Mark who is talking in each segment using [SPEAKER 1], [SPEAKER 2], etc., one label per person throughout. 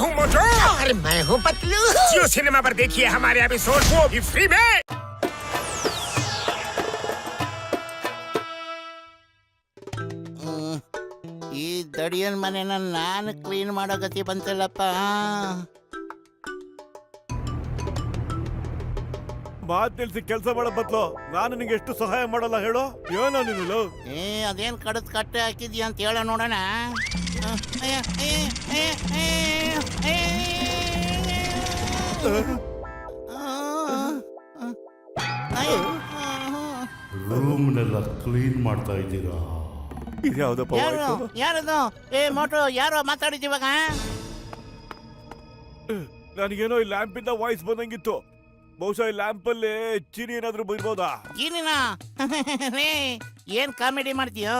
[SPEAKER 1] हूँ मोटू
[SPEAKER 2] और मैं हूँ पतलू।
[SPEAKER 1] जियो सिनेमा पर देखिए हमारे एपिसोड, वो भी फ्री में।
[SPEAKER 2] ಈ ದಡಿಯನ್ ಮನೆನ ನಾನು ಕ್ಲೀನ್ ಮಾಡೋ ಗತಿ ಬಂತಲ್ಲಪ್ಪ.
[SPEAKER 3] ಮಾತ್ ನಿಲ್ಸಿ ಕೆಲಸ ಮಾಡೋ ಬದ್ಲು ನಾನು ನಿಂಗೆ ಎಷ್ಟು ಸಹಾಯ ಮಾಡಲ್ಲ ಹೇಳು. ಏನೋ ನೀನು
[SPEAKER 2] ಅದೇನ್ ಕಡದ್ ಕಟ್ಟೆ ಹಾಕಿದ್ಯಾ ಅಂತ ಹೇಳ ನೋಡೋಣ.
[SPEAKER 4] ರೂಮ್ನೆಲ್ಲ ಕ್ಲೀನ್ ಮಾಡ್ತಾ ಇದ್ದೀರಾ?
[SPEAKER 3] ಇದ್ಯಾವ್ದಪ್ಪ
[SPEAKER 2] ಯಾರದು? ಮೋಟು ಯಾರೋ ಮಾತಾಡಿದೀವಾಗ?
[SPEAKER 3] ನನಗೇನೋ ಈ ಲ್ಯಾಂಪಿಂದ ವಾಯ್ಸ್ ಬಂದಂಗಿತ್ತು. ಬಹುಶಃ ಈ ಲ್ಯಾಂಪ್ ಅಲ್ಲಿ ಚೀನಿ ಏನಾದ್ರು ಬರ್ಬೋದಾ?
[SPEAKER 2] ಜೀನಿನಾ? ರೇ ಏನ್ ಕಾಮಿಡಿ ಮಾಡ್ತೀಯೋ?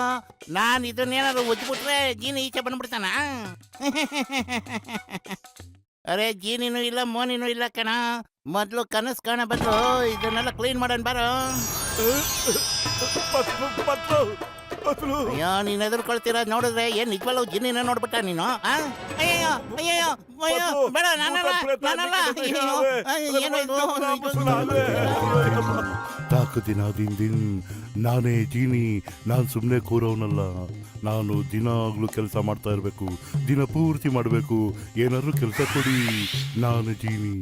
[SPEAKER 2] ನಾನ್ ಇದನ್ನೇನಾದ್ರು ಒದ್ಬಿಟ್ರೆ ಜೀನಿ ಈಚೆ ಬಂದ್ಬಿಡ್ತಾನ? ಅರೆ ಜೀನಿನೂ ಇಲ್ಲ ಮೋನಿನೂ ಇಲ್ಲ ಕಣ. ಮೊದ್ಲು ಕನಸು ಕಾಣ ಬದಲು ಇದನ್ನೆಲ್ಲ ಕ್ಲೀನ್ ಮಾಡೋಣ ಬಾರೋ. ಅಯ್ಯೋ ನೀನ್ ಎದುರ್ಕೊಳ್ತೀರ ನೋಡಿದ್ರೆ ಏನ್ ನಿಜವಲ್ಲ ಜಿನ್ನಿನ ನೋಡ್ಬಿಟ್ಟ ನೀನು? ಅಯ್ಯೋ ಅಯ್ಯೋ ಅಯ್ಯೋ ಬೇಡ ನಾನಲ್ಲ.
[SPEAKER 4] ತಾಕದಿನ ದಿನ ನಾನೇ ಜೀನಿ. ನಾನು ಸುಮ್ಮನೆ ಕೂರೋನಲ್ಲ. ನಾನು ದಿನಾಗ್ಲೂ ಕೆಲಸ ಮಾಡ್ತಾ ಇರಬೇಕು, ದಿನ ಪೂರ್ತಿ ಮಾಡಬೇಕು. ಏನಾದ್ರು ಕೆಲಸ ಕೊಡಿ, ನಾನು ಜೀನಿ.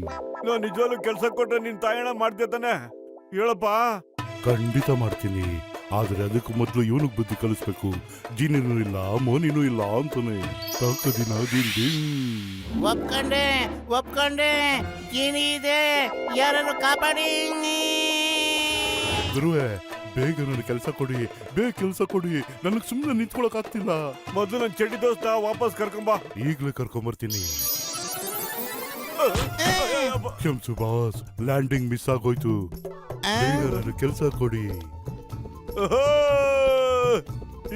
[SPEAKER 3] ನಾನು ನಿಜವಾಗ್ಲೂ ಕೆಲಸ ಕೊಟ್ರೆ ನಿನ್ ತಾಯಣ ಮಾಡ್ತೀಯ ತಾನೆ? ಹೇಳಪ್ಪ.
[SPEAKER 4] ಖಂಡಿತ ಮಾಡ್ತೀನಿ, ಆದ್ರೆ ಅದಕ್ಕೂ ಮೊದಲು ಇವನಿಗೆ ಬುದ್ಧಿ ಕಲಿಸ್ಬೇಕು. ಜೀನಿನೂ ಇಲ್ಲ ಮೋನಿನೂ ಇಲ್ಲ ಅಂತಾನೆ. ತಾಕದಿನ ದಿನ
[SPEAKER 2] ಒಪ್ಕೊಂಡೆ ಜೀನಿ ಇದೆ, ಯಾರನ್ನು ಕಾಪಾಡಿ.
[SPEAKER 4] ಗುರುವೆ ಬೇಗ ನನಗೆ ಕೆಲಸ ಕೊಡಿ, ಬೇಗ ಕೆಲಸ ಕೊಡಿ. ನನಗೆ ಸುಮ್ಮನೆ ನಿಂತ್ಕೊಳಕ್ ಆಗ್ತಿಲ್ಲ.
[SPEAKER 3] ಮೊದಲು ನನ್ನ ಚಡ್ಡಿ ದೋಸ್ತ ವಾಪಸ್ ಕರ್ಕೊಂಬಾ.
[SPEAKER 4] ಈಗ್ಲೇ ಕರ್ಕೊಂಬರ್ತೀನಿ. ಕ್ಷಮ್ಸು ಬಾಸ್, ಲ್ಯಾಂಡಿಂಗ್ ಮಿಸ್ ಆಗೋಯ್ತು. ಬೇಗ ನನಗೆ ಕೆಲಸ ಕೊಡಿ.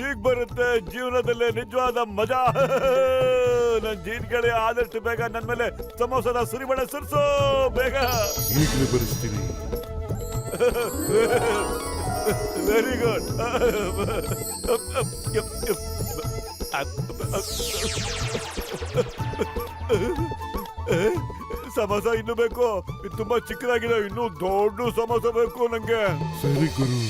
[SPEAKER 3] ಈಗ ಬರುತ್ತೆ ಜೀವನದಲ್ಲೇ ನಿಜವಾದ ಮಜಾ. ನನ್ ಜೀನ್ಗಳೇ ಆದಷ್ಟು ಬೇಗ ನನ್ ಮೇಲೆ ಸಮೋಸದ ಸುರಿಮಳೆ ಸುರಿಸೋ ಬೇಗ.
[SPEAKER 4] ಈಗಲೇ ಬರೆಸ್ತೀನಿ.
[SPEAKER 3] Very good. ಸಮೋಸ ಇನ್ನು ಬೇಕು? ಇದು ತುಂಬಾ ಚಿಕ್ಕದಾಗಿದೆ, ಇನ್ನು ದೊಡ್ಡ ಸಮೋಸ ಬೇಕು ನಂಗೆ.
[SPEAKER 4] ಸರಿ ಗುರು.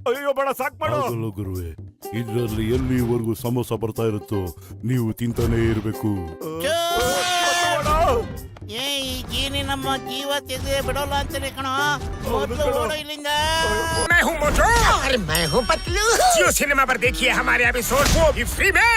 [SPEAKER 3] ಅಯ್ಯೋ ಬೇಡ, ಸಾಕ್ ಮಾಡು.
[SPEAKER 4] ಗುರುವೆ, ಇದರಲ್ಲಿ ಎಲ್ಲಿವರೆಗೂ ಸಮೋಸ ಬರ್ತಾ ಇರುತ್ತೋ ನೀವು ತಿಂತಾನೆ ಇರಬೇಕು.
[SPEAKER 2] ಈ ಜೀನಿ ನಮ್ಮ ಜೀವ ತೆಗೆದು ಬಿಡೋಲ್ಲ ಅಂತಾನೆ ಕಣೋ. ಮೊದಲು ಓಡೋ ಇಲ್ಲಿಂದ.
[SPEAKER 1] मैं हूँ मोटू
[SPEAKER 2] और मैं हूँ पतलू।
[SPEAKER 1] जियो सिनेमा पर देखिए हमारे एपिसोड, वो भी फ्री में।